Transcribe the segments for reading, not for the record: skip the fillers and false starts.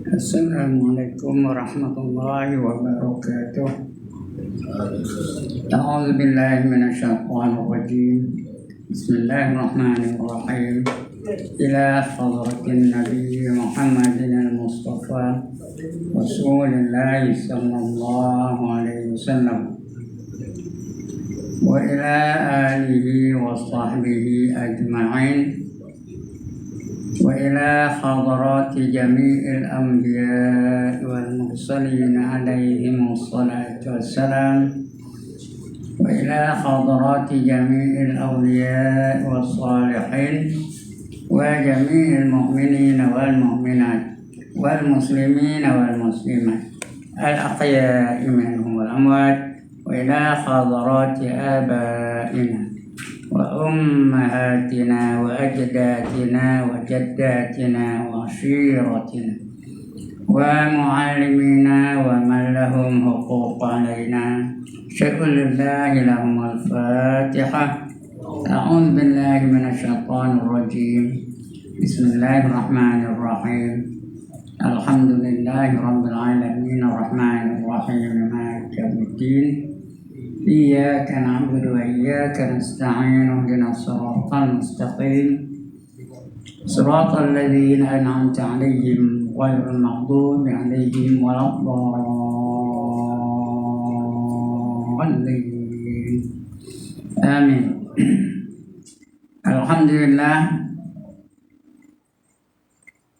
Assalamualaikum warahmatullahi wabarakatuh. A'udzu billahi minasyaitonir rajim. Bismillahirrahmanirrahim. Ila hadratin Nabi Muhammadin al-Mustafa Rasulullah sallallahu alaihi wasallam wa ila alihi wa sahbihi ajma'in. وإلى حضرات جميع الأنبياء والمرسلين عليهم الصلاة والسلام وإلى حضرات جميع الأولياء والصالحين وجميع المؤمنين والمؤمنات والمسلمين والمسلمات الأحياء منهم والأموات وإلى حضرات آبائنا وأمهاتنا وأجدادنا وجداتنا وعشيرتنا ومعلمينا ومن لهم حقوق علينا شكر لله لهم الفاتحة. أعوذ بالله من الشيطان الرجيم. بسم الله الرحمن الرحيم. الحمد لله رب العالمين الرحمن الرحيم مالك يوم الدين. إياك نعبد وإياك نستعين اهدنا الصراط المستقيم صراط الذين أنعمت عليهم غير المغضوب عليهم ولا الضالين آمين. الحمد لله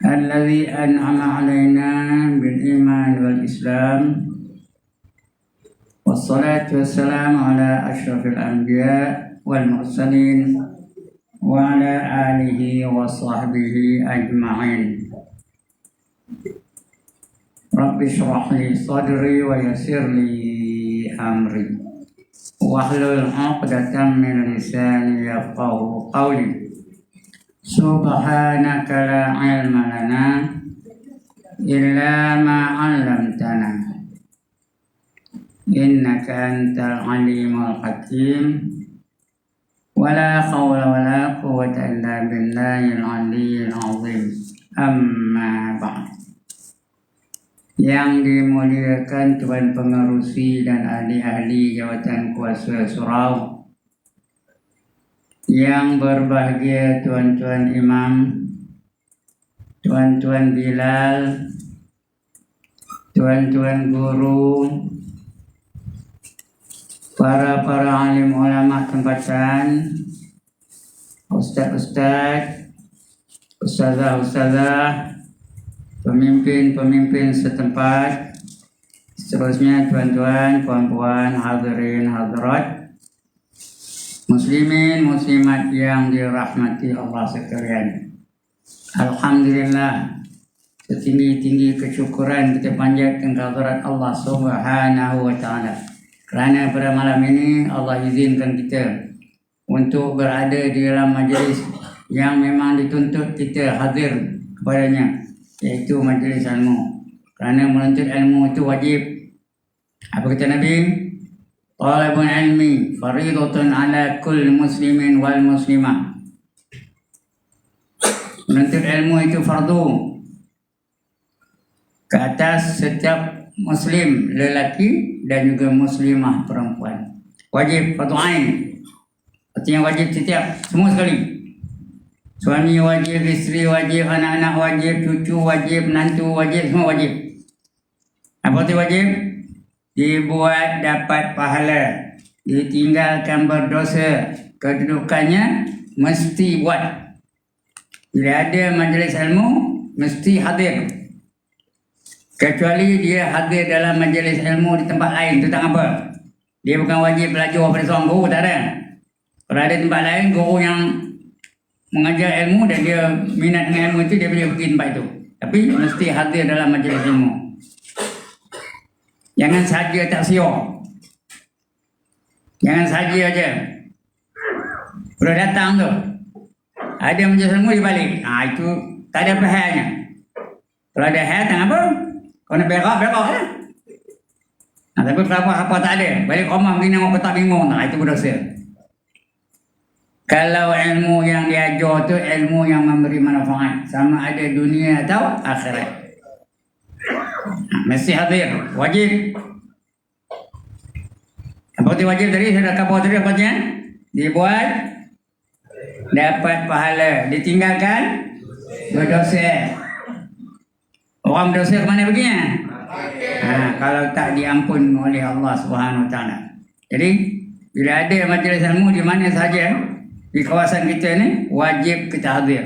الذي أنعم علينا بالإيمان والإسلام والصلاة والسلام على أشرف الأنبياء والمرسلين وعلى آله وصحبه أجمعين. رب اشرح لي صدري ويسر لي أمري واحلل عقدة من لساني يفقهوا قولي. سبحانك لا علم لنا إلا ما علمتنا إنك أنت العليم الحكيم. ولا حول ولا قوة إلا بالله العلي العظيم. Amma ba'd. Yang dimuliakan Tuan Pengerusi dan ahli-ahli jawatan kuasa surau, yang berbahagia tuan-tuan imam, tuan-tuan Bilal, tuan-tuan guru, para alim ulama tempatan, ustaz-ustaz, ustazah-ustazah, pemimpin-pemimpin setempat, seterusnya tuan-tuan, puan-puan, hadirin, hadirat, muslimin, muslimat yang dirahmati Allah sekalian. Alhamdulillah, setinggi-tinggi kesyukuran kita panjatkan kehadirat Allah Subhanahu wa taala. Kerana pada malam ini Allah izinkan kita untuk berada di dalam majlis yang memang dituntut kita hadir kepadanya, iaitu majlis ilmu. Kerana menuntut ilmu itu wajib. Apa kata Nabi? Talabul ilmi faridatun ala kulli muslimin wal muslimah. Menuntut ilmu itu fardu ke atas setiap muslim lelaki dan juga muslimah perempuan. Wajib, fardu ain. Artinya wajib setiap, semua sekali. Suami wajib, isteri wajib, anak-anak wajib, cucu wajib, menantu wajib, semua wajib. Apa itu wajib? Dibuat dapat pahala, ditinggalkan berdosa, kedudukannya mesti buat. Bila ada majlis ilmu, mesti hadir. Kecuali dia hadir dalam majlis ilmu di tempat lain, itu tak apa. Dia bukan wajib belajar pada seorang guru, tak ada. Kalau ada tempat lain, guru yang mengajar ilmu dan dia minat dengan ilmu itu, dia boleh pergi tempat itu. Tapi mesti hadir dalam majlis ilmu. Jangan saja tak siok. Jangan saja aja. Kalau datang tu, ada majlis ilmu dia balik. Itu tak ada pahalnya. Kalau ada hal, tak apa. Kalau nak berak lah. Tapi kenapa apa tak ada? Balik rumah begini orang tak bingung. Itu berdosa. Kalau ilmu yang diajar tu ilmu yang memberi manfaat, sama ada dunia atau akhirat. Mesti hadir, wajib. Apa itu wajib tadi? Sudah kapal tadi apa dia? Dibuat, dapat pahala. Ditinggalkan, berdosa. Orang berdosa ke mana perginya? Kalau tak diampun oleh Allah Subhanahu Wa Taala. Jadi bila ada majlis ilmu di mana saja di kawasan kita ni, wajib kita hadir.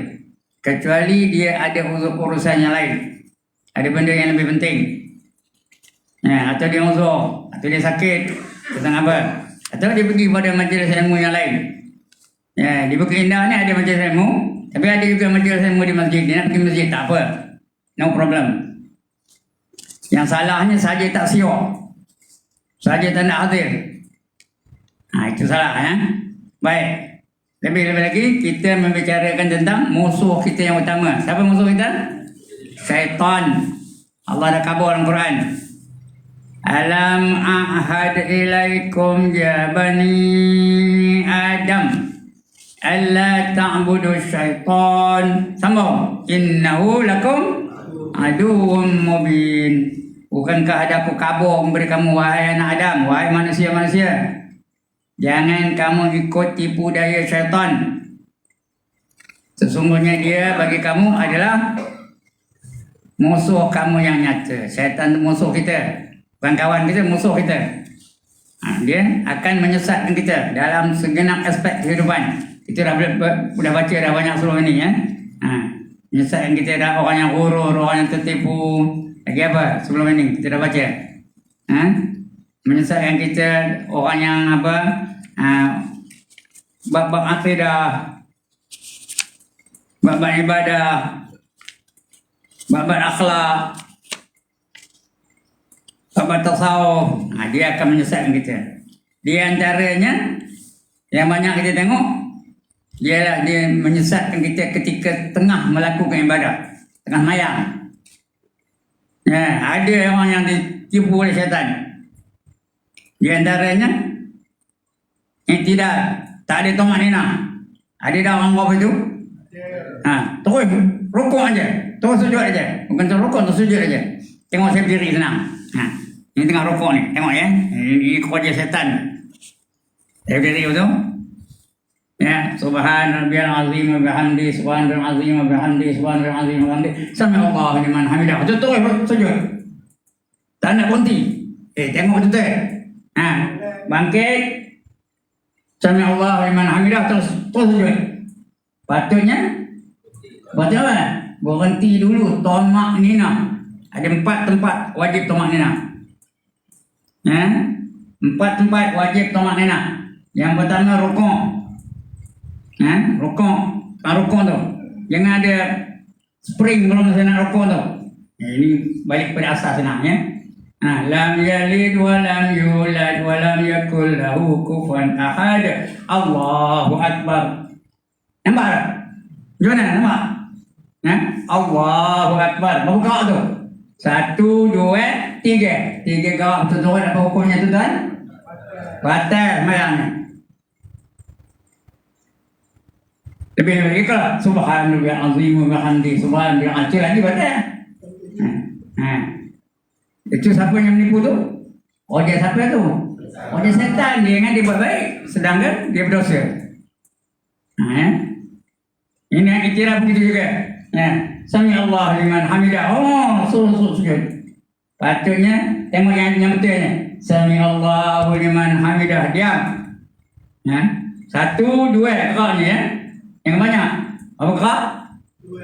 Kecuali dia ada urusan yang lain, ada benda yang lebih penting. Atau dia uzur, atau dia sakit, tentang apa? Atau dia pergi pada majlis ilmu yang lain. Di Bukit Indah ni ada majlis ilmu, tapi ada juga majlis ilmu di masjid. Dia nak pergi masjid, tak apa, no problem. Yang salahnya saja tak siap, saja tak nak hadir. Itu salah ya. Baik. Lebih lagi kita membicarakan tentang musuh kita yang utama. Siapa musuh kita? Syaitan. Allah dah khabar dalam Quran. Alam a'had ilaikum ya bani Adam alla ta'budu syaitan. Sambung. Innahu lakum aduwwum mubin. Bukankah ada aku khabar memberi kamu, wahai anak Adam, wahai manusia-manusia, jangan kamu ikut tipu daya syaitan. Sesungguhnya dia bagi kamu adalah musuh kamu yang nyata. Syaitan itu musuh kita, bukan kawan kita, musuh kita. Dia akan menyesatkan kita dalam segenap aspek kehidupan. Kita dah baca dah banyak surah ini ya. Menyesatkan kita, dah orang yang hurur, orang yang tertipu. Lagi apa sebelum ini kita dah baca? Menyesatkan kita orang yang apa? Bab-bab akidah, bab-bab ibadah, bab-bab akhlak, bab-bab tasawuf. Dia akan menyesatkan kita. Di antaranya yang banyak kita tengok, ialah dia menyesatkan kita ketika tengah melakukan ibadah, tengah mayang. Ada orang yang ditipu oleh syaitan. Di antaranya yang tak ada tomak nina. Ada dah orang buat itu. Terus rukuk aja, terus sujud aja. Bukan terus rukuk, terus sujud aja. Tengok saya berdiri senang. Ini tengah rukuk ni, tengok ya. Ini kerja setan. Saya berdiri betul. Ya, subhan rabbiyal azim wa bihamdi, subhan rabbiyal azim wa bihamdi, subhan rabbiyal azim wa bihamdi. Sami'allahu liman hamidah. Terus sujud. Tak nak berhenti. Tengok betul. Bangkit. Sami'allahu liman hamidah, terus sujud. Patutnya baca apa? Berhenti dulu, tomak nina. Ada 4 tempat wajib tomak nina. 4 tempat wajib tomak nina. Yang pertama rukuk. Rukuk tu. Jangan ada spring belum saya nak rukuk tu. Ini balik pada asas senang ya. Lam yalid wa lam yulad wa lam yakul lahu kufuwan ahad. Allahu akbar. Nampak tak? Gimana nampak? Allahu akbar. Berapa gerak tu? 1, 2, 3. 3 gerak betul-betul. Apa hukumnya tu tuan? Batal mayangnya. Lebih lagi kalau subhanallah azim wa bihamdi, subhanallah acil lagi batal. Itu siapa yang menipu tu? Dia siapa tu? Dia setan. Dia ingat dia buat baik, sedangkan dia berdosa. Ini yang iktiraf begitu juga. Sami'allahu liman hamidah. Sujud. Patutnya tengok yang betulnya. Sami'allahu liman hamidah. Diam. 1, 2 gerak ni ya. Yang banyak. Apa gerak?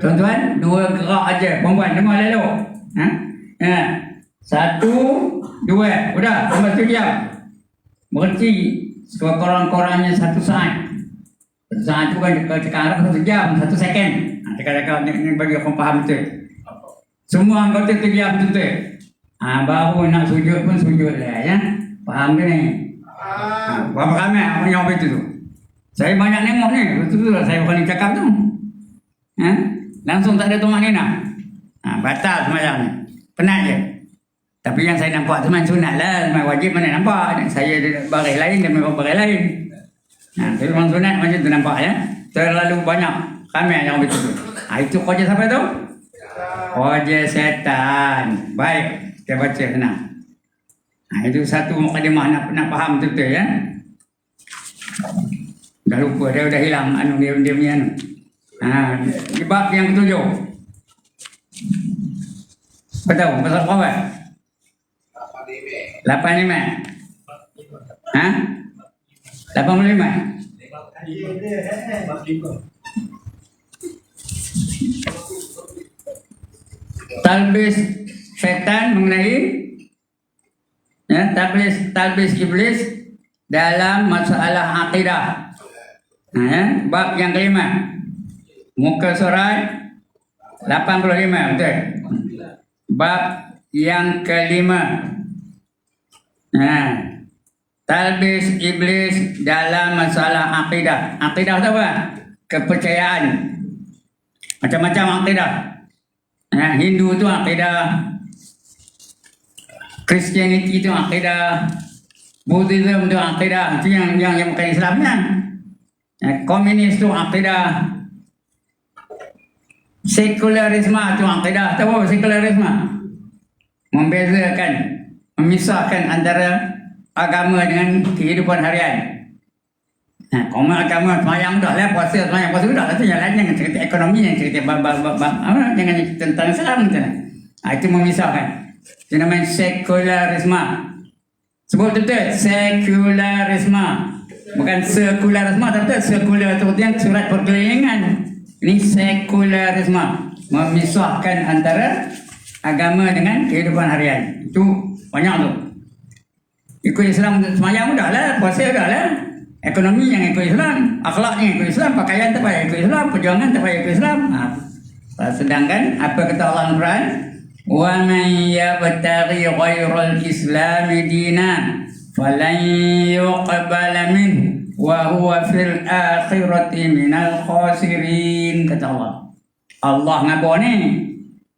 Tuan-tuan, 2 gerak aja. Perempuan, dengar lalu. 1, 2. Udah, lepas tu diam. Berhenti. Sekurang-kurangnya 1 saat. 1 saat tu kan cakap 1 jam, 1 second. Cakap-cakap ni bagi orang faham betul. Semua anggota tu diam betul. Baru nak sujud pun sujud lah ya. Faham ke ni? Berapa ramai orang yang begitu tu? Saya banyak nengok ni. Betul-betul saya bukan cakap tu. Langsung tak ada tomak nina. Batal semacam ni. Penat je. Tapi yang saya nampak tu sunat lah. Wajib mana nampak. Saya baris lain dan memang baris lain. Tapi memang sunat macam tu nampak ya. Terlalu banyak kami yang betul. Itu kerja siapa tu? Kerja setan. Baik, kita baca senang. Itu satu mukadimah nak faham betul ya. Dah lupa, dia dah hilang dia punya anu. Di bab yang ketujuh. Betul, pasal kawan. 85. 85. Talbis setan mengenai talbis iblis dalam masalah akidah. Bab yang kelima, muka surat 85, betul. Bab yang kelima, talbis iblis dalam masalah akidah. Akidah itu apa? Kepercayaan. Macam-macam akidah. Hindu itu akidah, Christianity itu akidah, Buddhism itu akidah. Itu yang bukan Islamnya. Komunis itu akidah, sekularisme itu akidah. Tahu sekularisme? Membezakan, memisahkan antara agama dengan kehidupan harian. Agama semayang dah lah, puasa semayang puasa dah lah, tu yang lain jangan cerita ekonomi, yang cerita jangan tentang Islam tu. Itu memisahkan. Itu namanya sekularisme. Sebut betul, sekularisme. Bukan sekularisme, tapi sekular itu yang surat perkelilingan. Ini sekularisme, memisahkan antara agama dengan kehidupan harian. Itu banyak tu. Ikut Islam semayang dah lah, puasa dah lah. Ekonomi yang ikut Islam, akhlak yang ikut Islam, pakaian tak payah ikut Islam, perjuangan tak payah ikut Islam. Sedangkan apa kata Allah Al-Quran? Wa man yabtaghi ghairal Islam dinan falan yuqbala min wa huwa fil akhirati minal khasirin, kata Allah. Allah ngabur ni,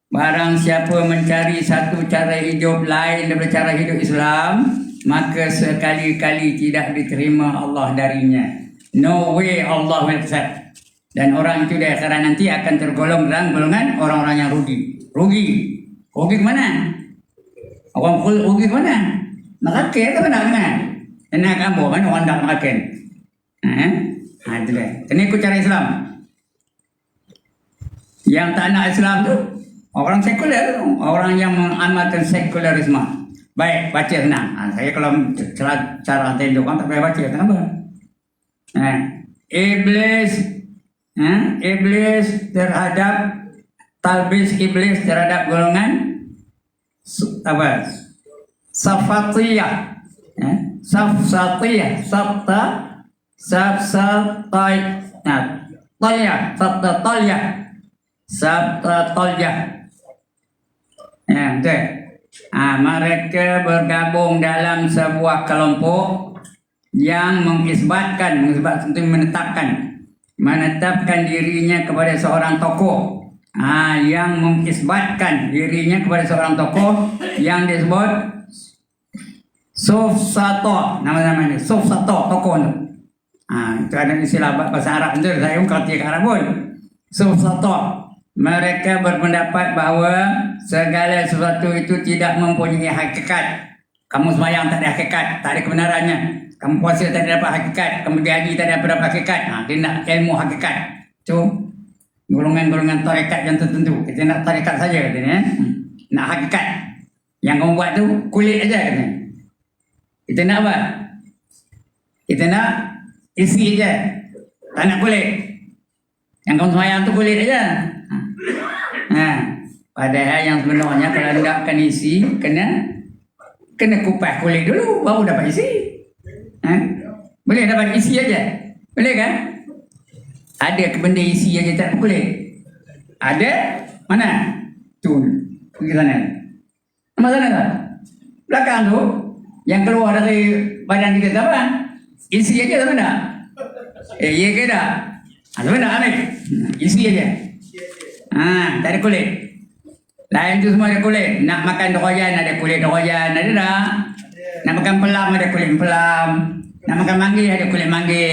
barang siapa mencari satu cara hidup lain daripada cara hidup Islam, maka sekali-kali tidak diterima Allah darinya. No way Allah will accept. Dan orang itu di akhirat nanti akan tergolong dalam golongan orang-orang yang rugi. Rugi ke mana? Orang rugi ke mana? Nak kakek ke mana? Nak kamu kan orang tak nak kakek. Itu dia. Kena ikut cara Islam. Yang tak nak Islam tu orang sekuler, orang yang mengamalkan sekularisme. Baik, baca senang. Saya kalau cara tunjuk kan tak payah baca, kenapa? Iblis terhadap talbis iblis terhadap golongan apa? Safatiyah, Safsatiyah, Sabtatiyah. Betul. Mereka bergabung dalam sebuah kelompok yang menetapkan dirinya kepada seorang tokoh. Yang mengisbatkan dirinya kepada seorang tokoh yang disebut Sufsato, nama-nama ini Sufsato, tokoh itu. Itu ada istilah bahasa Arab itu, saya kerti ke Arab pun. Sufsato. Mereka berpendapat bahawa segala sesuatu itu tidak mempunyai hakikat. Kamu sembahyang tak ada hakikat, tak ada kebenarannya. Kamu puasa tak dapat hakikat, kamu berhaji tak dapat hakikat. Dia nak ilmu hakikat. Itu golongan-golongan tarekat yang tertentu. Kita nak tarekat saja katanya. Nak hakikat. Yang kamu buat tu kulit aja katanya. Kita nak apa? Kita nak isi aja. Tak nak kulit. Yang kamu sembahyang tu kulit aja. Padahal yang sebenarnya kalau anda akan isi, kena kupas kulit dulu, baru dapat isi. Boleh dapat isi aja? Boleh kan? Ada benda isi aja tak kulit? Ada? Mana? Tu, pergi sana. Nama sana tak? Belakang tu, yang keluar dari badan kita apa? Isi aja tak benda? Ya ke tak? Tak benda ambil. Isi aja. Tak ada kulit. Lain tu semua ada kulit. Nak makan doyan ada kulit doyan, ada tak? Nak makan pelam ada kulit pelam. Nak makan mangga ada kulit mangga.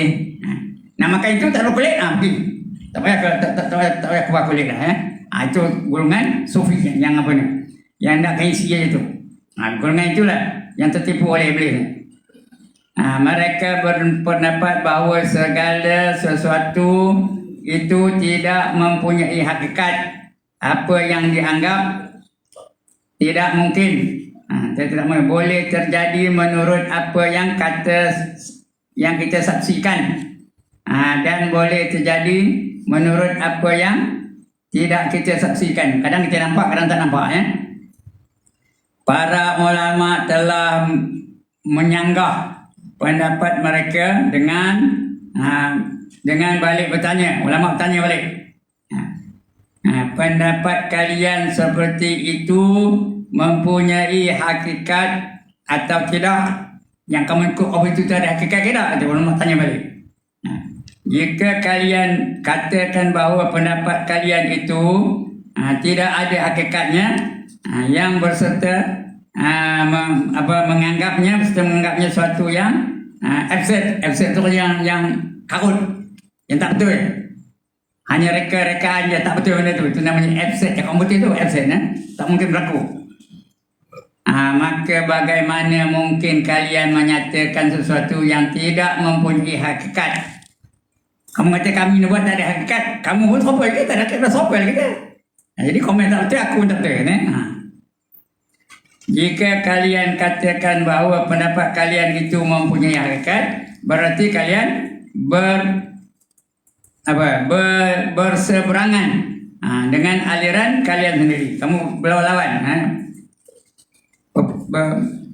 Nak makan itu tak ada kulit, pergi. Tak payah tak payah keluar kulit lah. Itu golongan sufi yang apa ni? Yang nak isi aja tu. Golongan itulah yang tertipu oleh iblis. Mereka berpendapat bahawa segala sesuatu itu tidak mempunyai hakikat. Apa yang dianggap tidak mungkin, boleh terjadi menurut apa yang kita saksikan, dan boleh terjadi menurut apa yang tidak kita saksikan. Kadang kita nampak, kadang tak nampak. Para ulama telah menyanggah pendapat mereka dengan balik bertanya. Ulama bertanya balik, pendapat kalian seperti itu mempunyai hakikat atau tidak? Yang kamu ikut itu ada hakikat ke tak? Ulama tanya balik. Jika kalian katakan bahawa pendapat kalian itu tidak ada hakikatnya, yang berserta menganggapnya suatu yang absurd itu yang karut, yang tak betul, hanya reka-rekaan je, tak betul benda tu. Itu namanya absurd. Yang komputer tu absurd, tak mungkin berlaku. Maka bagaimana mungkin kalian menyatakan sesuatu yang tidak mempunyai hakikat? Kamu kata kami ni buat tak ada hakikat, kamu pun sopel ke? Tak ada hakikat, sopel ke? Jadi komen tak betul, aku pun tak betul. Jika kalian katakan bahawa pendapat kalian itu mempunyai hakikat, berarti kalian berseberangan dengan aliran kalian sendiri. Kamu berlawan,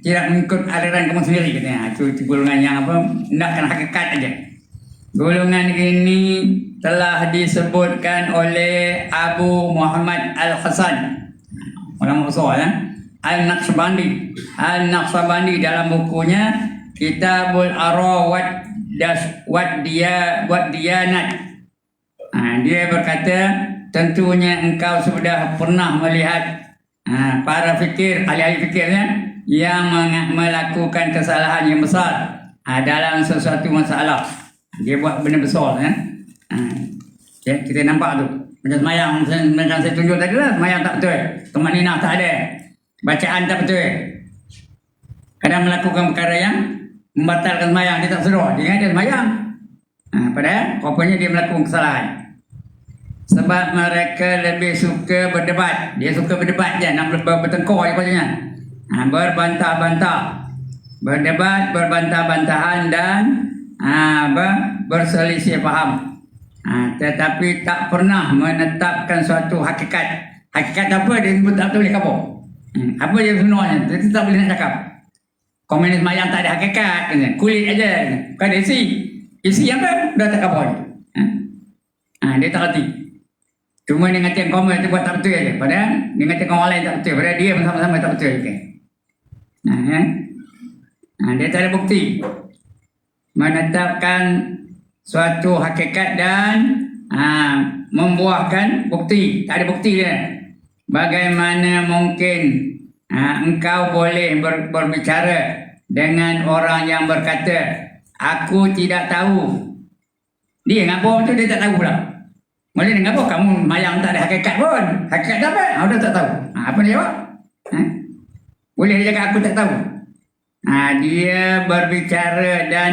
tidak mengikut aliran kamu sendiri. Itu golongan yang nakkan hakikat aja. Golongan ini telah disebutkan oleh Abu Muhammad Al-Hasan, ulama besar, Al-Naqshbandi dalam bukunya Kitabul Ara Wad Diyanat. Dia berkata, tentunya engkau sudah pernah melihat para fikir, ahli-ahli fikirnya yang melakukan kesalahan yang besar dalam sesuatu masalah. Dia buat benda besar. Kita nampak tu. Macam semayang, macam saya tunjuk tadi lah, semayang tak betul. Tumaninah tak ada. Bacaan tak betul. Kadang melakukan perkara yang membatalkan semayang, dia tak sedar. Dia ingat dia semayang. Padahal rupanya dia melakukan kesalahan. Sebab mereka lebih suka berdebat. Dia suka berdebat je, nak bertengkar je patutnya. Berbantah-bantah. Berdebat, berbantah-bantahan dan berselisih faham. Tetapi tak pernah menetapkan suatu hakikat. Hakikat apa dia sebut tak boleh kabur. Apa dia sebenarnya? Dia tak boleh nak cakap. Komunis mayang tak ada hakikat, kulit aja. Bukan ada isi apa? Dah tak kabur. Dia tak reti. Cuma dia kata komunis tu buat tak betul aja. Padahal dia kata orang lain tak betul. Padahal dia sama-sama tak betul. Dia tak ada bukti menetapkan suatu hakikat dan membuahkan bukti. Tak ada bukti dia. Bagaimana mungkin engkau boleh berbicara dengan orang yang berkata, aku tidak tahu. Dia ngapa tu dia tak tahu pula. Boleh ngapa kamu mayang tak ada hakikat pun. Hakikat apa? Dia tak tahu. Apa dia jawab? Boleh dia cakap aku tak tahu. Dia berbicara dan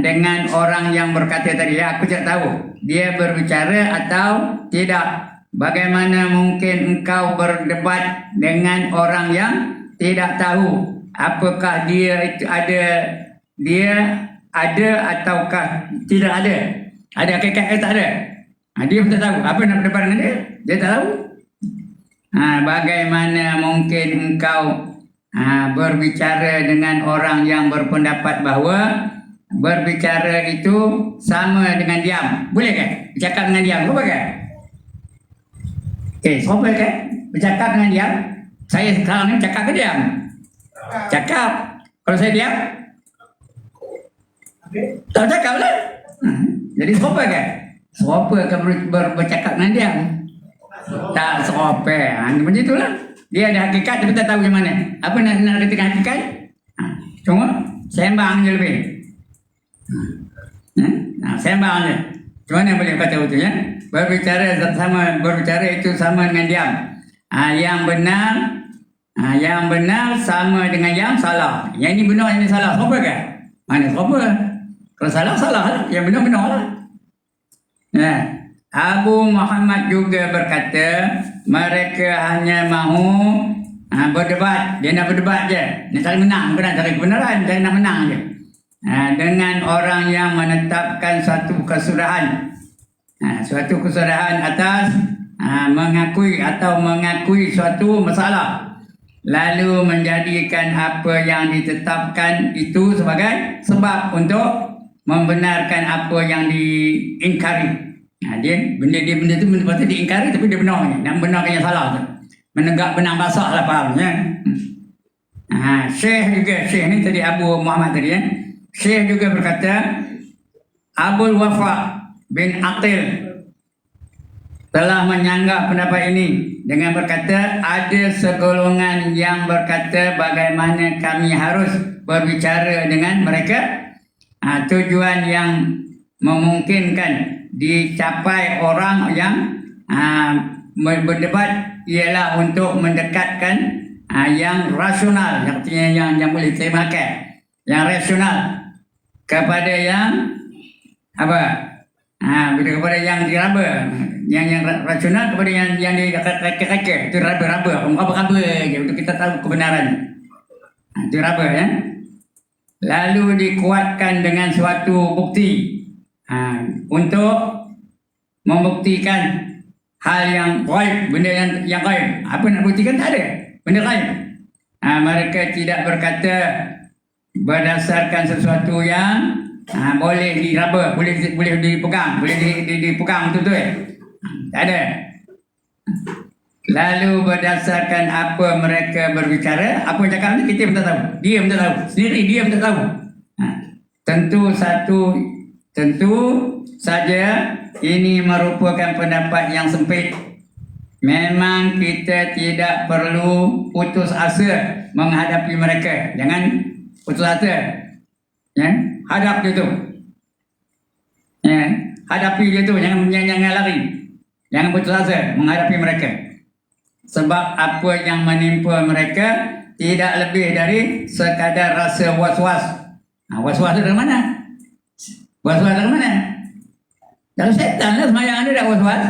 dengan orang yang berkata tadi, aku tidak tahu. Dia berbicara atau tidak. Bagaimana mungkin engkau berdebat dengan orang yang tidak tahu apakah dia itu ada ataukah tidak ada. Ada hakikat ke tak ada? Dia pun tak tahu. Apa nak berdebat dengan dia? Dia tak tahu. Bagaimana mungkin engkau berbicara dengan orang yang berpendapat bahawa berbicara itu sama dengan diam? Boleh kan? Bercakap dengan diam, apa kan? Siapa kan? Bercakap dengan diam. Saya sekarang ni cakap ke diam? Cakap. Kalau saya diam, tak cakap lah. Jadi siapa kan? Siapa akan bercakap dengan diam? Tak siapa. Macam itulah. Dia ada hakikat, tapi tak tahu macam mana. Apa nak katakan hakikat? Cuma sembang je lebih. Sembang je. Macam mana boleh kata betul ya? Berbicara itu sama dengan diam. Yang benar sama dengan yang salah. Yang ini benar, yang ini salah. Siapa kan? Mana siapa? Kalau salah, salah lah. Yang benar, benar lah. Abu Muhammad juga berkata, mereka hanya mahu berdebat. Dia nak berdebat je. Nak cari menang. Bukan nak cari kebenaran. Dia nak menang je. Dengan orang yang menetapkan suatu kesudahan. Suatu kesudahan atas mengakui suatu masalah. Lalu menjadikan apa yang ditetapkan itu sebagai sebab untuk membenarkan apa yang diingkari. Benda itu patut diingkari tapi dia benar. Nak benarkan yang salah tu. Menegak benang basah lah fahamnya. Syekh ni tadi Abu Muhammad tadi ya. Syekh juga berkata, Abul Wafa bin Aqil telah menyanggah pendapat ini dengan berkata, ada segolongan yang berkata bagaimana kami harus berbicara dengan mereka. Tujuan yang memungkinkan dicapai orang yang berdebat ialah untuk mendekatkan yang rasional, artinya yang boleh termakan, yang rasional kepada yang kepada yang diraba, yang rasional kepada yang direka-reka, itu raba-raba je untuk kita tahu kebenaran. Itu raba ya. Lalu dikuatkan dengan suatu bukti untuk membuktikan hal yang gaib, benda yang gaib. Apa nak buktikan? Tak ada benda gaib. Mereka tidak berkata berdasarkan sesuatu yang boleh diraba, boleh dipegang, boleh dipegang betul-betul. Tak ada. Lalu berdasarkan apa mereka berbicara, apa yang cakap ni kita pun tak tahu. Dia pun tak tahu. Sendiri dia pun tak tahu. Tentu saja ini merupakan pendapat yang sempit. Memang kita tidak perlu putus asa menghadapi mereka. Jangan putus asa. Ya, hadap dia tu. Ya, hadapi dia tu, jangan lari. Jangan putus asa menghadapi mereka. Sebab apa yang menimpa mereka tidak lebih dari sekadar rasa was-was. Was-was dari mana? Was-was dari mana? Dari setan lah. Semayang ada tak was-was?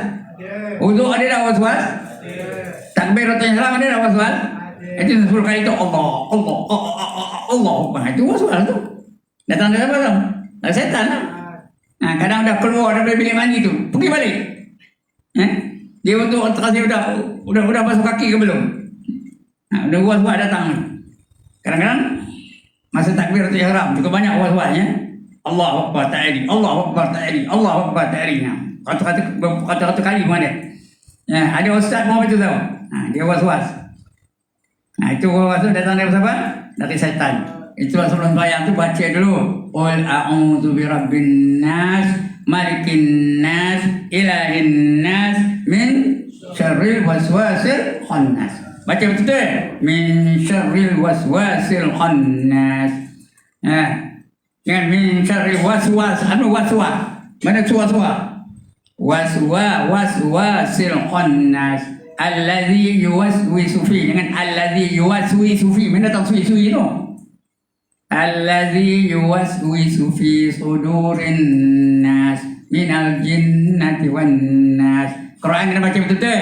Wuduk ada tak was-was? Takbir atau ihram ada tak was-was? Itu 10 kali itu Allah. Itu was-was tu. Datang dari apa tau? Dari setan lah. Kadang dah keluar dari bilik mandi tu, pergi balik. Dia untuk terkasih udah basuh kaki ke belum? Udah was-was datang. Kadang-kadang masa takbir atau ihram juga banyak was-wasnya. Allahu Akbar ta'ali, Allahu Akbar ta'ali, Allahu Akbar ta'ali. Kata-kata kali pun ada. Ada ustaz pun itu tahu. Dia was-was. Itu was-was datang dari siapa? Dari setan. Itulah sebelum bayang tu baca dulu. Qul a'udzu birabbin nas, malikin nas, ilahin nas, min syarril waswasil khannas. Baca betul. Min syarril waswasil khannas. Jangan min syarril waswas. Waswas? Mana waswas? Waswasil khannas. Allazi yuwaswisu fi. Jangan allazi yuwaswisu fi. Mana tak sui-sui tu? Allazi yuwaswisu fi sudurin nas minal jinnati wan nas. Quran kena baca betul-betul.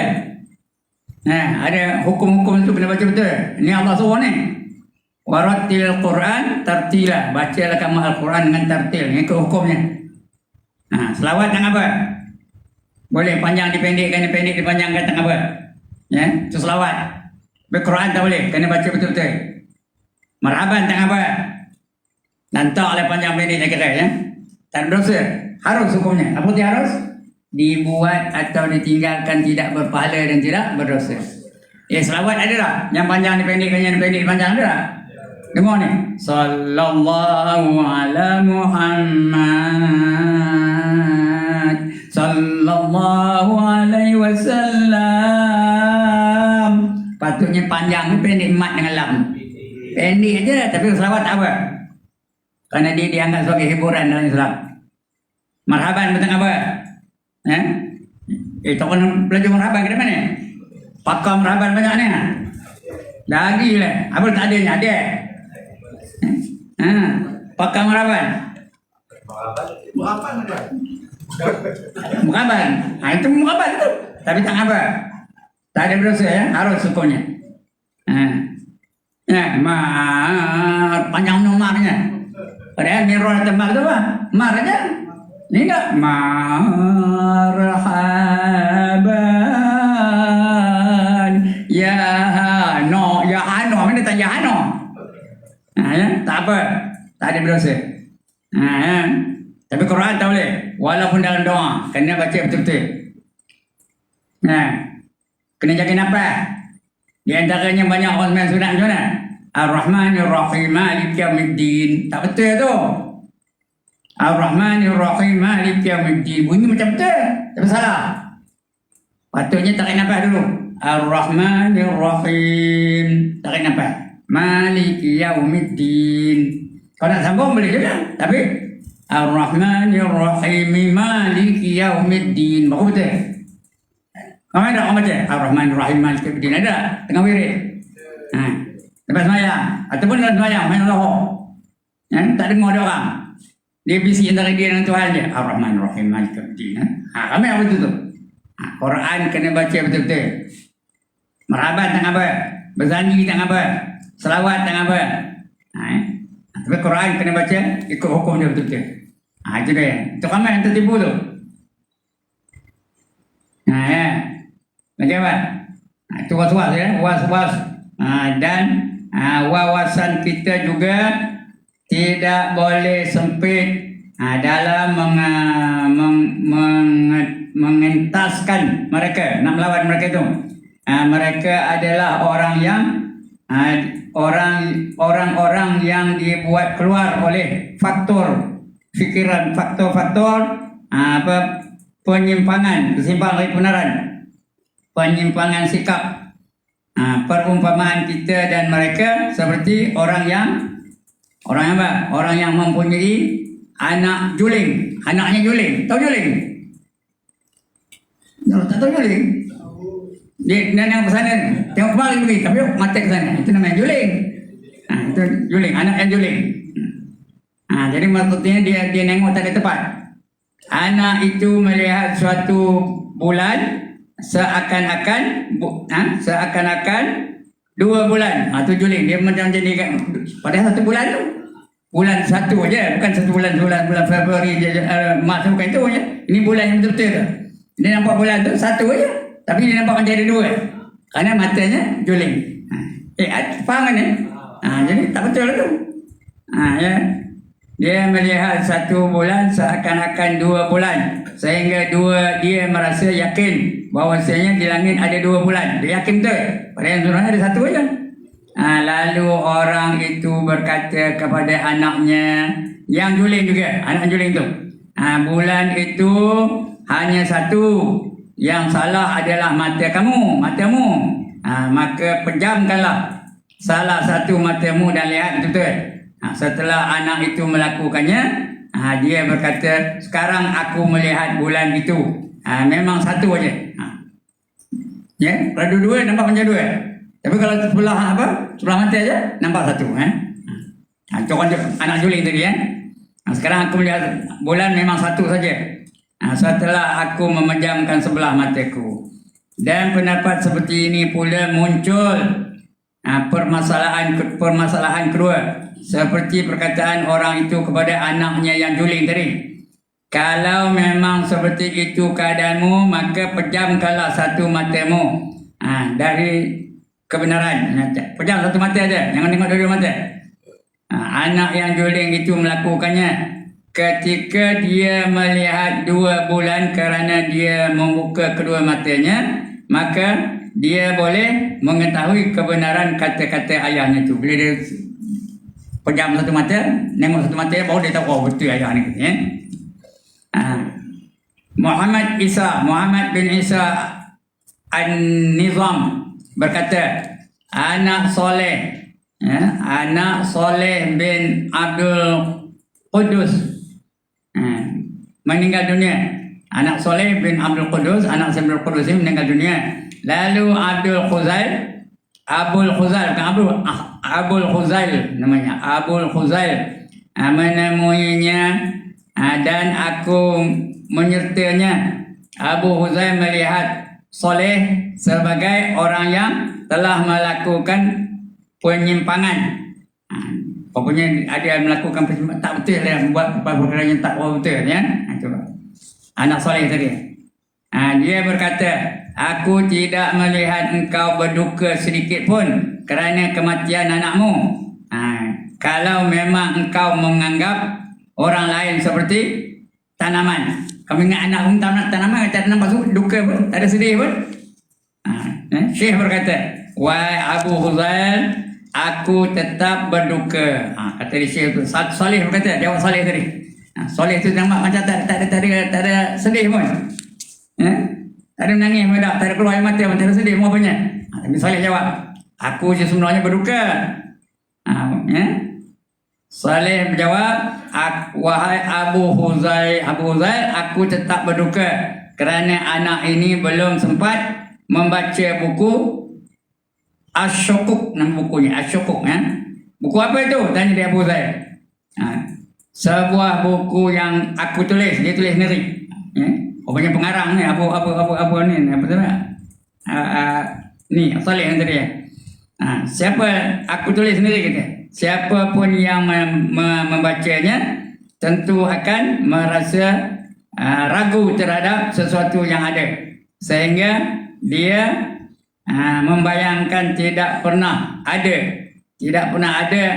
Ada hukum-hukum tu kena baca betul. Ini Allah suruh ni. Warattil Quran tartila. Bacalah kamu Al-Quran dengan tartil. Ini hukumnya. Selawat yang apa? Boleh panjang dipendekkan, dipendek dipanjangkan tengah apa? Ya, itu selawat. Quran tak boleh, kena baca betul-betul. Marhaban tengah apa? Nantak oleh panjang pendek kira ya. Tak berdosa. Harus hukumnya. Apa dia harus? Dibuat atau ditinggalkan tidak berpahala dan tidak berdosa. Selawat ada tak? Yang panjang dipendekkan, yang pendek dipanjang ada tak? Dengar ni. Sallallahu ala Muhammad. Sallallahu alaihi wasallam. Patutnya panjang, pendek mat dengan lam. Pendek aja tapi selawat apa? Karena dia dianggap sebagai hiburan dalam Islam. Marhaban betul apa? Itu kan belajar marhaban ke mana? Pakar marhaban banyak ni. Lagi lah. Apa tak adanya? Ada. Pakar marhaban. Marhaban. Itu marhaban tu. Tapi tak apa. Tak ada berdosa ya. Harus sukunya. Panjang nomornya. Padahal mirror tembak tu apa? Mar aja. Ini enggak marhaban ya Hano. Ya Hano. Mana tak ya Hano? Tak apa. Tak ada berdosa. Tapi Quran tak boleh. Walaupun dalam doa. Kena baca betul-betul. Kena jaga nafas. Di antaranya banyak orang main sunat macam mana? Ar-Rahmanir Rahim Maliki Yaumiddin. Tak betul tu. Ar-Rahmanir Rahim Maliki Yaumiddin. Bunyi macam betul. Tapi salah. Patutnya tarik nafas dulu. Ar-Rahmanir Rahim. Tarik nafas. Maliki Yaumiddin. Kalau nak sambung boleh juga. Tapi Ar-Rahmanir Rahim Maliki Yaumiddin. Baru betul. Kamu ada orang baca Ar-Rahman Ar-Rahim Maliki Yaumiddin ada tengah wirid. Lepas sembahyang ataupun dalam sembahyang main Allah. Tak dengar ada orang. Dia bisik antara dia dengan Tuhan dia. Ar-Rahman Ar-Rahim Maliki Yaumiddin. Kami apa betul tu? Quran kena baca betul-betul. Marhaban tak apa. Berzani tak apa. Selawat tak apa. Tapi Quran kena baca ikut hukum dia betul-betul. Itu dia. Itu kami yang tertipu tu. Macam apa? Itu was-was ya, was-was. Dan wawasan kita juga tidak boleh sempit dalam mengentaskan mereka, nak melawan mereka itu. Mereka adalah orang yang dibuat keluar oleh faktor fikiran, faktor-faktor penyimpangan, kesimpangan dari kebenaran, penyimpangan sikap. Perumpamaan kita dan mereka seperti orang yang apa? Orang yang mempunyai anak juling, anaknya juling. Tahu juling? Tak tahu juling? Dia yang ke sana, tengok kembali pergi, tapi mata ke sana. Itu namanya juling. Itu juling, anak yang juling. Jadi maksudnya dia nengok tak ada tepat. Anak itu melihat suatu bulan seakan-akan 2 bulan. Itu juling. Dia macam jadi padahal 1 bulan tu. Bulan 1 aja, bukan 1 bulan Februari Mac bukan itu aja. Ini bulan yang betul-betul tu. Dia nampak bulan tu 1 aja, tapi dia nampak macam ada 2. Kerana matanya juling. Faham kan ya? Jadi tak betul tu. Ya. Dia melihat 1 bulan seakan-akan 2 bulan. Sehingga dia merasa yakin bahawasanya di langit ada 2 bulan. Dia yakin betul. Padahal sebenarnya ada 1 aja. Lalu orang itu berkata kepada anaknya yang juling juga, anak juling tu. Bulan itu hanya 1. Yang salah adalah matamu. Maka pejamkanlah salah satu matamu dan lihat betul-betul. Setelah anak itu melakukannya, dia berkata, sekarang aku melihat bulan itu. Memang 1 aja. Ya, kalau 2 nampak macam 2. Tapi kalau sebelah mata aja nampak 1. Itu kan anak juling tadi ya. Sekarang aku melihat bulan memang 1 saja. Setelah aku memejamkan sebelah mataku. Dan pendapat seperti ini pula muncul permasalahan kedua. Seperti perkataan orang itu kepada anaknya yang juling tadi. Kalau memang seperti itu keadaanmu, maka pejamkanlah 1 matamu dari kebenaran. Pejam 1 mata aja, jangan tengok 2 mata. Anak yang juling itu melakukannya ketika dia melihat 2 bulan kerana dia membuka kedua matanya, maka dia boleh mengetahui kebenaran kata-kata ayahnya itu. Bila dia pejam 1 mata, nengok 1 mata, baru dia tahu, betul ayah ni. Muhammad bin Isa An-Nizam berkata, anak soleh bin Abdul Qudus. Meninggal dunia. Anak soleh bin Abdul Qudus, anak Abdul Qudus ini meninggal dunia. Lalu Abul Khuzail namanya, Abul Khuzail menemuinya dan aku menyertanya. Abu Khuzail melihat soleh sebagai orang yang telah melakukan penyimpangan. Pokoknya ada yang melakukan penyimpangan, tak betul dia membuat perkara yang tak betul ya. Coba. Anak soleh tadi. Dia berkata, aku tidak melihat engkau berduka sedikit pun kerana kematian anakmu. Kalau memang engkau menganggap orang lain seperti tanaman. Kamu ingat anak pun tanaman, tak nampak duka pun, tak ada sedih pun. Syekh berkata, wahai Abu Khuzail, aku tetap berduka. Kata dia Syekh tu. Soleh berkata, jawab Soleh tadi. Soleh tu nampak macam tak ada sedih pun. Tak ada menangis pun, tak ada keluar air mata pun, tak ada sedih pun apanya. Tapi Soleh jawab, aku sebenarnya berduka. Saleh menjawab, wahai Abu Khuzail, aku tetap berduka kerana anak ini belum sempat membaca buku Asy-Syukuk, nama bukunya Asy-Syukuk. Buku apa itu? Tanya dia Abu Khuzail. Sebuah buku yang aku tulis, dia tulis sendiri. Pokoknya pengarang ni, Abu ni, apa tu? Ni Saleh yang tadi. Siapa aku tulis sendiri kata. Siapa pun yang membacanya tentu akan merasa ragu terhadap sesuatu yang ada, sehingga dia membayangkan tidak pernah ada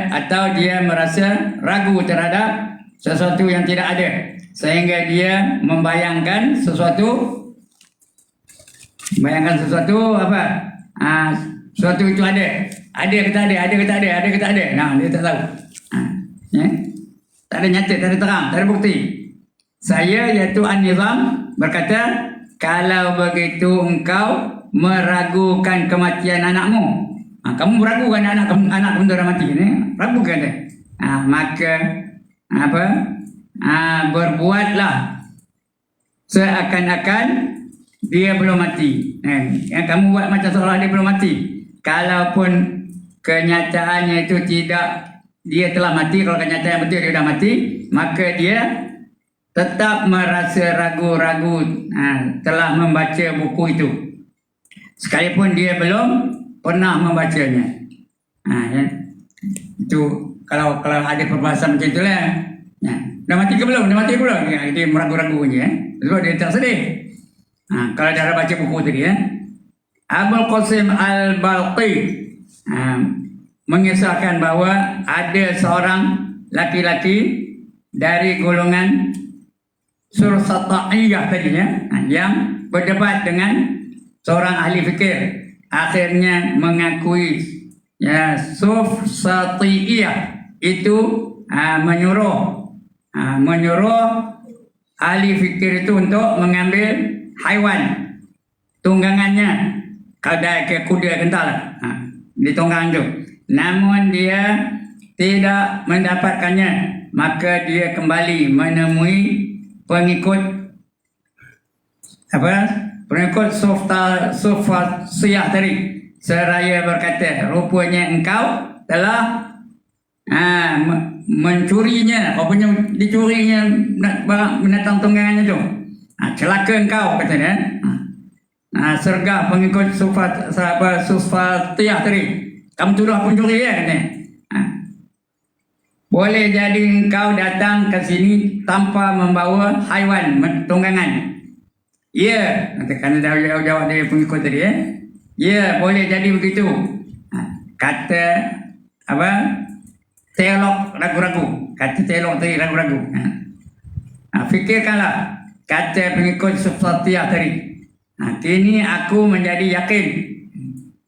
atau dia merasa ragu terhadap sesuatu yang tidak ada, sehingga dia membayangkan sesuatu apa? Sesuatu itu ada ke tak ada. Nah, dia tak tahu. Tak ada nyata, tak ada terang, tak ada bukti. Saya iaitu An-Nizam berkata, kalau begitu engkau meragukan kematian anakmu. Kamu meragukan anak kamu dah mati ni, ragukan dia. Maka berbuatlah seakan-akan dia belum mati. Yang kamu buat macam seolah dia belum mati. Kalaupun kenyataannya itu dia telah mati, kalau kenyataan betul dia sudah mati, maka dia tetap merasa ragu-ragu telah membaca buku itu, sekalipun dia belum pernah membacanya. Itu kalau ada perbahasan macam itulah. Dah mati ke belum? Dia meragu-ragu je. Sebab dia tak sedih. Kalau dah baca buku tadi Abul Qasim Al-Balqi mengisahkan bahawa ada seorang laki-laki dari golongan Sursata'iyah tadinya yang berdebat dengan seorang ahli fikir, akhirnya mengakui Sursata'iyah itu menyuruh ahli fikir itu untuk mengambil haiwan tunggangannya, kuda kental di tunggang itu. Namun dia tidak mendapatkannya, maka dia kembali menemui pengikut Sufasiyah tadi, seraya berkata, rupanya engkau telah mencurinya, rupanya dicurinya binatang tunggangannya itu. Celaka engkau, kata dia. Sergah pengikut Sufasiyah tadi, kamu tuduh aku mencuri ya, kata. Boleh jadi engkau datang ke sini tanpa membawa haiwan tunggangan. Ya, kerana dah jawab dari pengikut tadi ya, boleh jadi begitu. Kata teolog ragu-ragu. Fikirkanlah, kata pengikut Sufasiyah tadi. Kini aku menjadi yakin,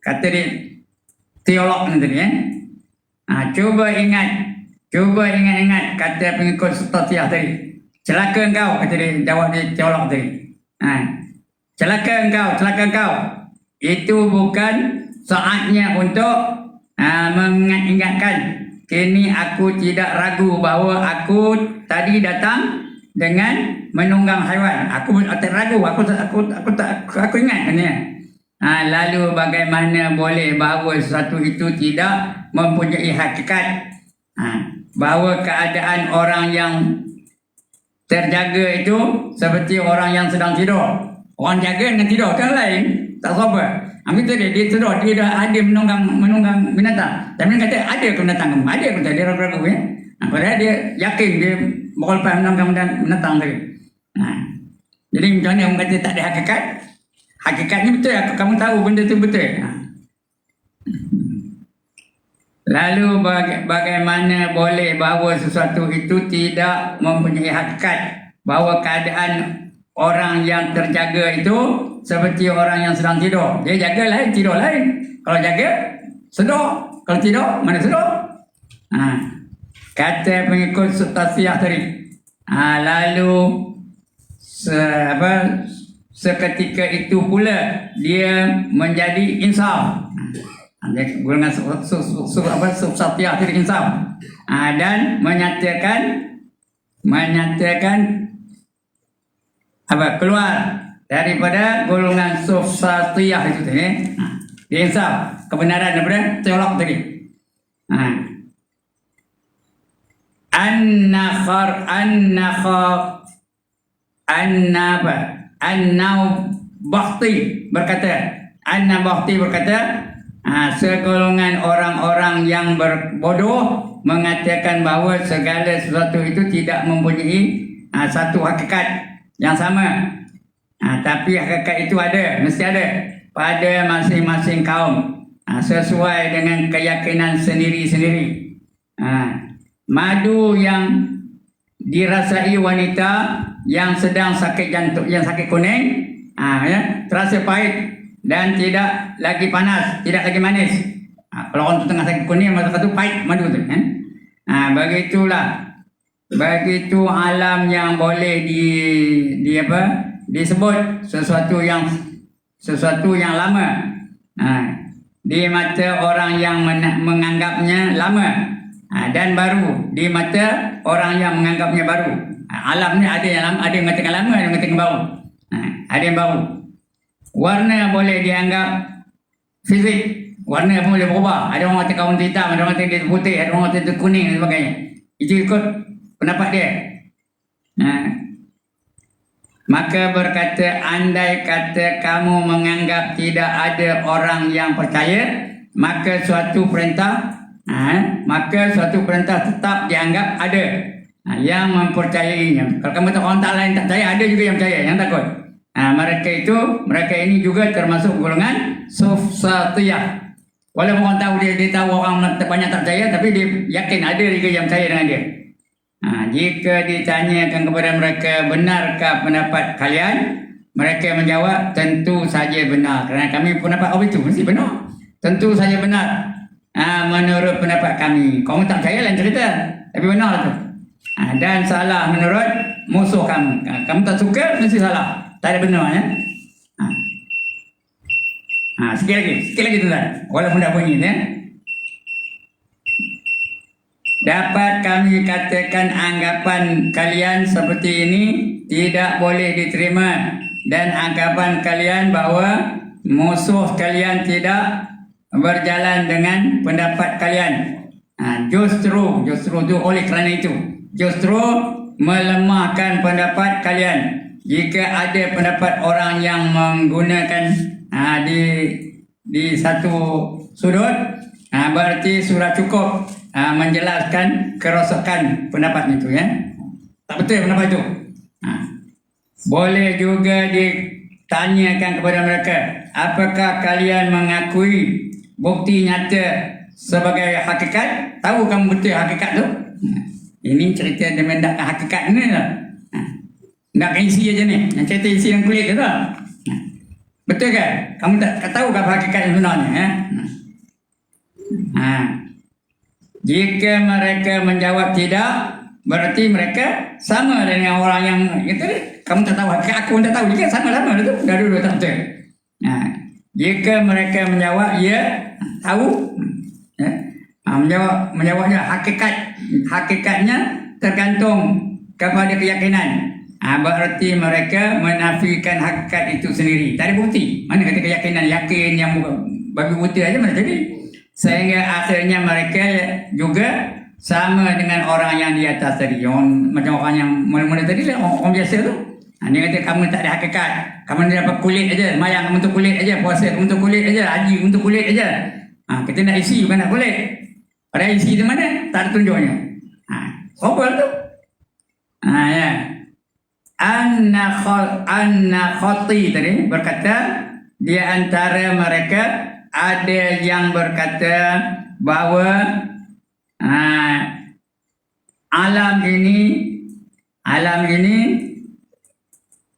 kata dia teolog tadi. Cuba ingat, kata pengikut Sufasiyah tadi. Celaka engkau, kata dia, jawab dia teolog tadi. Celaka engkau. Itu bukan saatnya untuk mengingatkan kini aku tidak ragu bahawa aku tadi datang dengan menunggang haiwan. Aku tak ragu, aku ingat ni. Lalu bagaimana boleh bahawa sesuatu itu tidak mempunyai hakikat? Bahawa keadaan orang yang terjaga itu seperti orang yang sedang tidur. Orang jaga dengan tidur kan lain, tak sama. Ambil tu dia tidur, dia dah ada menunggang binatang. Tapi dia kata ada ke binatang kamu? Ada ke? Dia ragu-ragu ya. Padahal dia yakin dia bakal lepas menunggang binatang tadi. Jadi macam mana orang kata tak ada hakikat? Hakikatnya betul, kamu tahu benda tu betul. Lalu bagaimana boleh bahawa sesuatu itu tidak mempunyai hakikat? Bahawa keadaan orang yang terjaga itu seperti orang yang sedang tidur. Dia jaga lain, tidur lain. Kalau jaga, sedar. Kalau tidur, mana sedar? Kata pengikut Tasiyah tadi. Lalu seketika itu pula dia menjadi insaf. Golongan Tasiyah tadi insaf. Dan menyatakan keluar daripada golongan Tasiyah itu tadi. Dia insaf kebenaran daripada teolog tadi. An-Nabakhti berkata, segolongan orang-orang yang berbodoh mengatakan bahawa segala sesuatu itu tidak mempunyai satu hakikat yang sama. Tapi hakikat itu ada, mesti ada pada masing-masing kaum, sesuai dengan keyakinan sendiri-sendiri. Madu yang dirasai wanita yang sedang sakit jantung, yang sakit kuning, terasa pahit dan tidak lagi panas, tidak lagi manis. Kalau orang tu tengah sakit kuning, masa tu pahit madu tu. Begitu alam yang boleh disebut sesuatu yang lama di mata orang yang menganggapnya lama, dan baru di mata orang yang menganggapnya baru. Alam ni ada yang lama, ada yang mengatakan lama, ada yang mengatakan baru. Ada yang baru. Warna boleh dianggap fizik, warna pun boleh berubah. Ada orang kata warna hitam, ada orang kata dia putih, ada orang kata dia kuning dan sebagainya. Itu ikut pendapat dia. Maka berkata, andai kata kamu menganggap tidak ada orang yang percaya, maka suatu perintah tetap dianggap ada yang mempercayainya. Kalau kamu tak orang tak lain tak percaya, ada juga yang percaya, yang takut. Mereka ini juga termasuk golongan Tasiyah. Walaupun orang tahu dia tahu orang banyak tak percaya, tapi dia yakin ada juga yang percaya dengan dia. Jika ditanyakan kepada mereka, benarkah pendapat kalian? Mereka menjawab, tentu saja benar. Kerana kami pendapat itu mesti benar. Tentu saja benar. Menurut pendapat kami. Kamu tak percaya lain cerita, tapi benar tu. Dan salah menurut musuh kamu. Kamu tak suka, mesti salah. Tak ada benar ya. Sikit lagi tuan. Walaupun tak bunyi ya. Dapat kami katakan anggapan kalian seperti ini tidak boleh diterima, dan anggapan kalian bahawa musuh kalian tidak berjalan dengan pendapat kalian. Justru itu oleh kerana itu justru melemahkan pendapat kalian. Jika ada pendapat orang yang menggunakan di satu sudut, berarti sudah cukup menjelaskan kerosakan pendapat itu ya. Tak betul pendapat itu. Boleh juga ditanyakan kepada mereka, apakah kalian mengakui bukti nyata sebagai hakikat? Tahu kamu betul hakikat tu? Ini cerita dia mendakkan hakikat ni lah. Nak isi aja ni. Yang cerita isi yang kulit tu lah. Betul kan? Kamu tak tahu apa hakikat yang sebenarnya ya? Jika mereka menjawab tidak, berarti mereka sama dengan orang yang itu. Kamu tak tahu hakikat, aku pun tak tahu. Jika sama-sama itu dah dulu tak betul. Jika mereka menjawab ya, tahu ya? Menjawabnya hakikatnya tergantung kepada keyakinan. Berarti mereka menafikan hakikat itu sendiri. Tak ada bukti. Mana kata keyakinan, yakin yang babi buta aja mana jadi. Sehingga akhirnya mereka juga sama dengan orang yang di atas tadi. Macam orang yang mula-mula tadi lah, orang biasa tu. Dia kata kamu tak ada hakikat. Kamu dapat kulit aja. Mayang untuk kulit aja. Puasa untuk kulit aja. Haji untuk kulit aja. Kita nak isi bukan nak kulit. Pada isi tu mana? Tak ada tunjuknya. Apa tu? Ya. An-Nakhati tadi berkata, di antara mereka ada yang berkata bahawa alam ini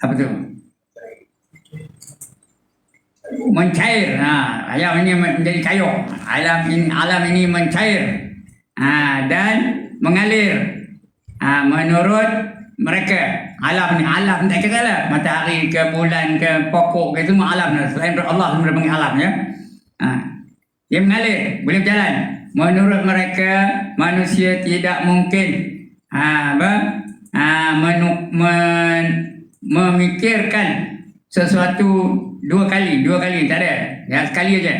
apa tu? Mencair. Alam ini menjadi kayu. Alam ini mencair dan mengalir menurut mereka. Alam tak kira lah. Matahari ke bulan ke pokok ke semua alam lah. Selain Allah semua panggil alam ya. Dia mengalir, boleh berjalan. Menurut mereka manusia tidak mungkin memikirkan sesuatu dua kali tak ada. Ya, sekali aja.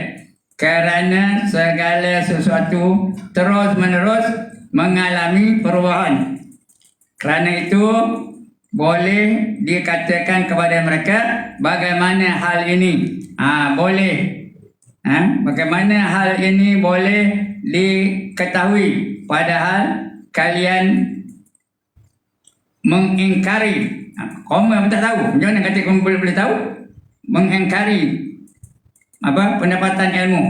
Kerana segala sesuatu terus menerus mengalami perubahan. Kerana itu boleh dikatakan kepada mereka bagaimana hal ini bagaimana hal ini boleh diketahui padahal kalian mengingkari. Kamu tak tahu. Macam mana kata kamu boleh tahu? Mengingkari pendapatan ilmu.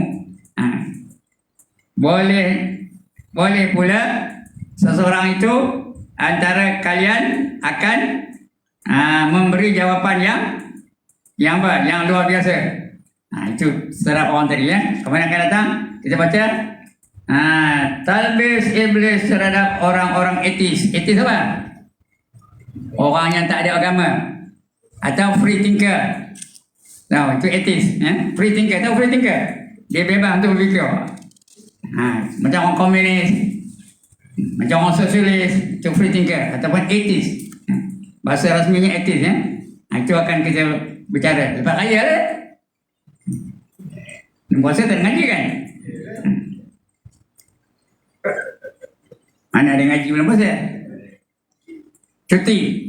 Boleh pula seseorang itu antara kalian akan memberi jawapan yang luar biasa. Itu serap orang tadi ya. Kemudian akan datang kita baca talbis iblis terhadap orang-orang etis. Etis apa? Orang yang tak ada agama atau free thinker. Itu etis. Free thinker. Tahu free thinker? Dia bebas untuk berfikir. Macam orang komunis, macam orang sosialis, itu free thinker ataupun etis. Bahasa rasminya etis ya. Itu akan kita bicara. Lepas raya lah. Puasa tak ngaji kan? Mana ada ngaji belum puasa? Cuti.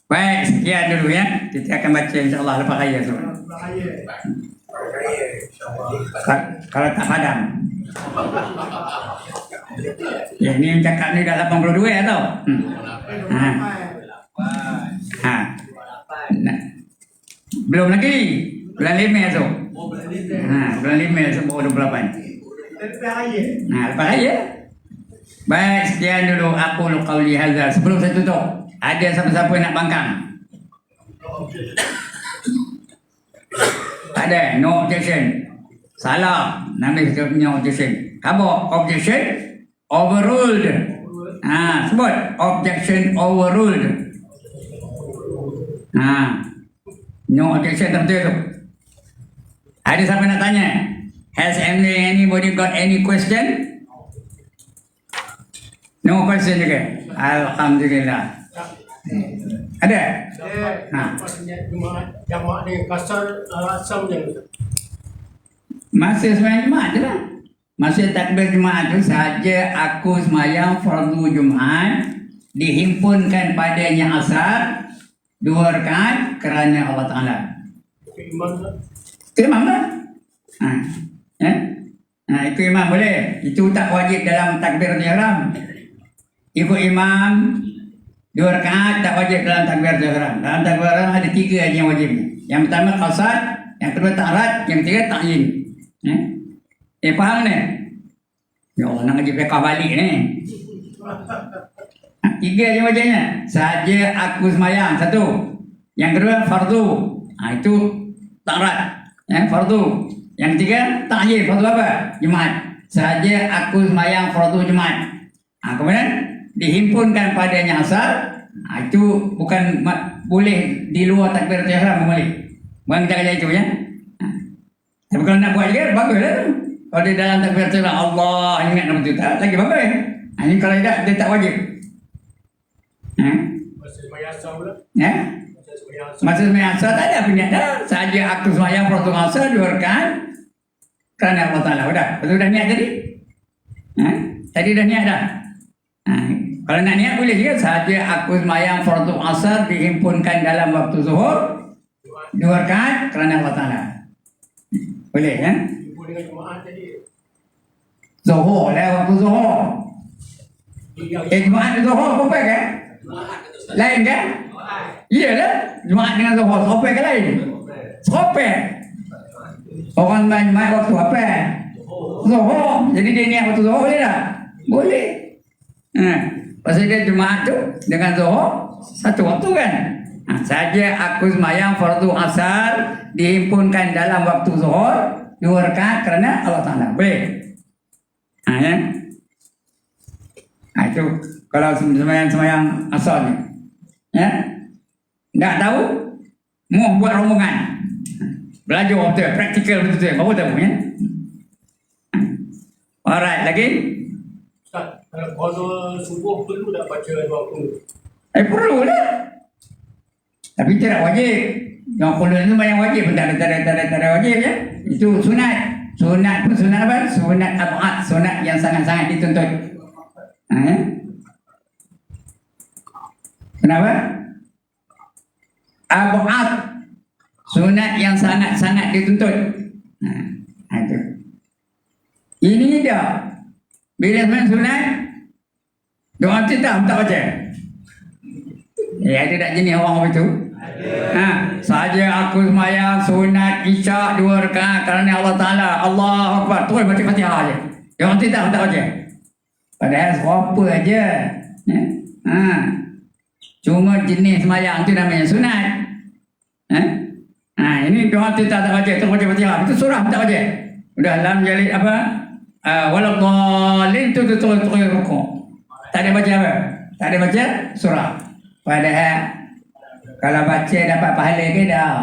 Baik, sekian dulu ya. Kita akan baca insyaAllah lepas raya semua. Kalau tak padam. Ya, ini cakap ni dah 82 ya tau. Belum lagi. Bulan 5 tu. Bulan 5 tu baru 28. Lepas raya. Baik, sekian dulu aku qauli hadza. Sebelum saya tutup, ada siapa-siapa nak bangkang? Ada, no objection. Salah. Nabi cakap no objection. Kamu objection overruled. Sebut objection overruled. No objection tertentu tu. Ada siapa nak tanya? Has anybody got any question? No question juga. Alhamdulillah. Ada? Jamak ni kasar asam je. Masa sembahyang Jumaat je lah. Masa takbir Jumaat tu sahaja aku sembahyang fardu Jumaat dihimpunkan padanya asar 2 rakaat kerana Allah Ta'ala. Itu imam lah. Itu imam boleh. Itu tak wajib dalam takbir ihram. Ikut imam 2 rakaat tak wajib dalam takbir ihram. Dalam takbir ihram ada 3 aja yang wajib. Yang pertama qasad, yang kedua ta'rad, yang ketiga ta'yin. Faham ni? Ya Allah, nak ngaji fiqah balik ni. 3 aja wajibnya. Sahaja aku sembahyang 1. Yang kedua fardu. Itu ta'rad. Fardu. Yang ketiga ta'yin. Fardu apa? Jumaat. Sahaja aku sembahyang fardu Jumaat. Kemudian dihimpunkan padanya asar, itu bukan boleh di luar takbir ihram boleh. Bukan kita kerja itu ya. Tapi kalau nak buat juga baguslah tu. Kalau di dalam takbir tu lah Allah ingat nama tu tak lagi bagus. Ini kalau tidak dia tak wajib. Masa sembahyang asar pula. Masa sembahyang asar. Masa sembahyang asar tak ada pindah dah. Saja aku sembahyang fardu asar 2 rakaat kerana Allah Taala. Sudah. Betul dah niat tadi? Tadi dah niat dah. Kalau nak niat boleh juga. Saja aku sembahyang fardu asar dihimpunkan dalam waktu zuhur 2 rakaat kerana Allah Taala. Boleh kan? Ibu dengan jemaah tadi. Zuhur lah waktu zuhur. Jumaat dengan zuhur apa kan? Lain kan? Iyalah, Jumaat dengan zuhur apa kan lain? Apa? Orang main Jumaat waktu apa? Zuhur. Jadi dia niat waktu zuhur boleh tak? Boleh. Pasal dia Jumaat tu dengan zuhur satu waktu kan? Saja aku sembahyang fardu asar dihimpunkan dalam waktu zuhur 2 rakaat kerana Allah Taala. Boleh? Ya. Itu kalau sembahyang asar ni. Ya. Tak tahu mau buat rombongan. Belajar betul, praktikal betul, baru tahu ya. Alright, lagi? Ustaz, kalau subuh perlu tak baca doa kunut? Perlu lah. Tapi tidak wajib. Yang kunut itu banyak wajib pun tak ada wajib ya. Itu sunat. Sunat pun sunat apa? Sunat ab'ad, sunat yang sangat-sangat dituntut. Ya? Kenapa? Ab'ad, sunat yang sangat-sangat dituntut. Itu. Ini dia. Bila main sunat, doa kita tak baca. Ada tak jenis orang itu? Saja aku sembahyang sunat isyak 2 rakaat kerana Allah Taala. Allahu Akbar. Terus baca Fatihah aja. Yang tidak tak baca. Padahal apa aja. Cuma jenis sembahyang tu namanya sunat. Ini doa kita tak baca, terus baca Fatihah. Itu surah tak baca. Udah lam jalid apa? Waladhdallin tu terus rukuk. Tak ada baca apa? Tak ada baca surah. Padahal kalau baca dapat pahala ke tak?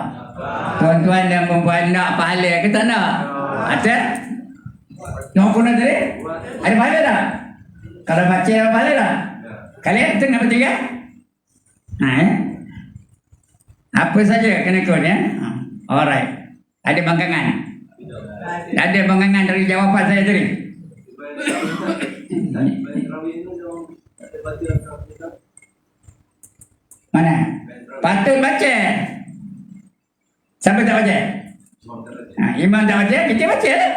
Tuan-tuan dan perempuan nak pahala ke tak nak? Ada? Nak kunut tadi? Ada pahala tak? Kalau baca ada pahala tak? Kalian tengah bertiga? Apa saja kena ikut ya? Alright. Ada bangkangan? Ada bangkangan dari jawapan saya tadi? Mana? Patut baca. Siapa tak baca? Imam tak baca, kita baca lah.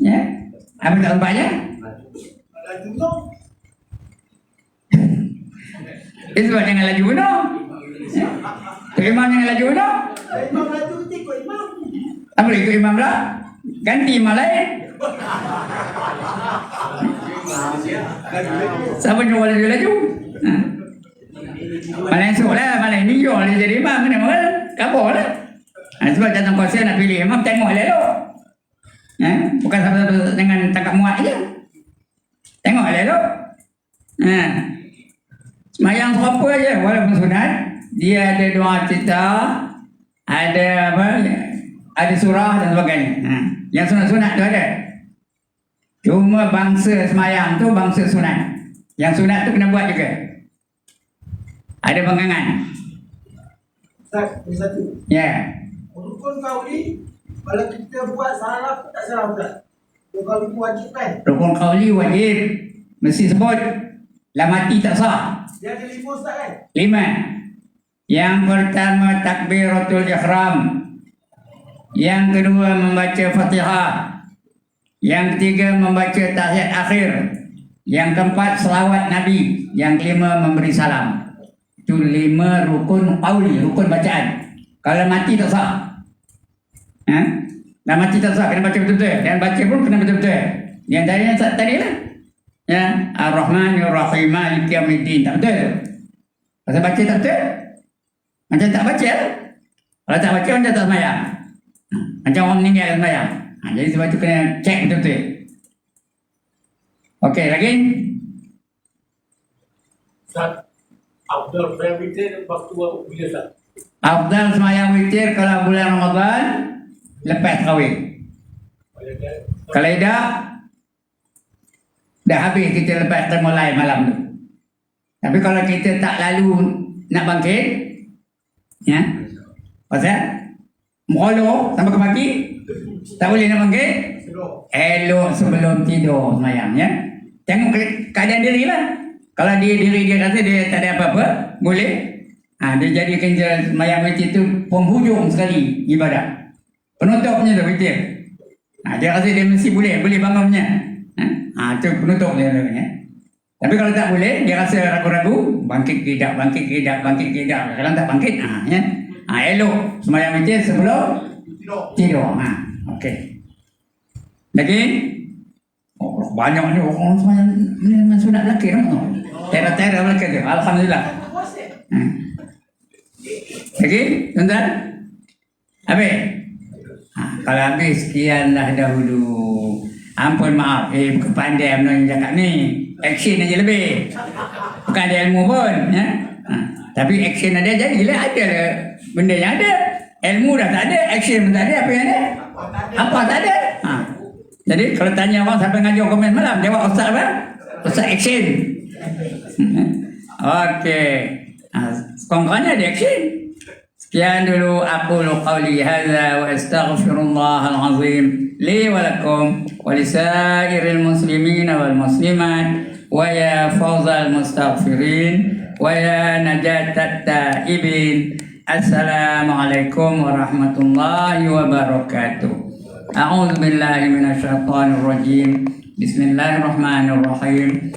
Ya? Apa tak tempatnya? Itu sebab jangan laju bunuh. Tu imam jangan laju bunuh. Imam laju ikut imam. Apa boleh ikut imam lah? Ganti imam lain. Siapa nyuruh laju-laju? Malah esok lah, malah ni jual dia jadi imam. Mana malah kabur lah. Sebab datang kuasa nak pilih imam, tengok elok. Bukan sama-sama dengan tangkap muat je. Tengok elok. Semayang apa aja, walaupun sunat, dia ada doa cita, ada apa, ada surah dan sebagainya. Yang sunat-sunat tu ada. Cuma bangsa semayang tu bangsa sunat. Yang sunat tu kena buat juga. Ada bangkangan. Ustaz, ini satu. Ya. Rukun kauli, kalau kita buat salah tak salah Ustaz. Rukun kauli wajib kan? Rukun qauli wajib. Mesti sebut. La mati tak sah. Dia ada 5 Ustaz kan? 5. Yang pertama takbiratul ihram. Yang kedua membaca Fatihah. Yang ketiga membaca tahiyat akhir. Yang keempat selawat Nabi. Yang kelima memberi salam. Itu 5 rukun qauli, rukun bacaan. Kalau mati tak sah. Dah mati tak sah, kena baca betul-betul. Dan baca pun kena betul-betul. Yang tadi lah. Ya, Ar-Rahmanir Rahim Maliki Yaumiddin. Tak betul. Pasal baca tak betul. Macam tak baca lah. Kalau tak baca macam tak semayang. Macam orang meninggal semayang. Jadi sebab tu kena cek betul-betul. Okey, lagi? Ustaz, afdal saya witir waktu bila Ustaz? Afdal semayang witir kalau bulan Ramadan lepas kahwin. Kalau dah habis kita lepas termulai malam tu. Tapi kalau kita tak lalu nak bangkit, ya, pasal molor sampai ke pagi, tak boleh nak bangkit. Elok sebelum tidur semayang, ya. Tengok keadaan diri lah. Kalau diri dia rasa dia tak ada apa-apa, boleh. Dia jadikan semayang witir tu penghujung sekali ibadah. Penutupnya tu witir. Dia rasa dia mesti boleh bangunnya. Itu penutup dia namanya. Tapi kalau tak boleh, dia rasa ragu-ragu, bangkit ke tidak. Kalau tak bangkit, ya. Elok semayang witir sebelum tidur. Okey. Lagi? Banyak ni orang semayang sunat belakang tau. Tera-tera belakang tu. Alhamdulillah. Lagi? Tuan-tuan? Habis? Kalau habis, sekianlah dahulu. Ampun maaf, bukan pandai menurut cakap ni. Action aja lebih. Bukan ada ilmu pun, ya. Tapi action ada, jadilah ada benda yang ada. Ilmu dah tak ada, action pun tak ada, apa yang ada? Apa tak ada? Jadi kalau tanya orang siapa ngajar komen malam, jawab Ustaz apa? Ustaz action. Okey. Sekurang-kurangnya ada action. Sekian dulu aqulu qawli hadza wa astaghfirullahal azim li wa lakum wa lisairil muslimin wal muslimat wa ya fawzal mustaghfirin wa ya najatat taibin. Assalamualaikum warahmatullahi wabarakatuh. A'udzu billahi minasyaitonir rajim. Bismillahirrahmanirrahim.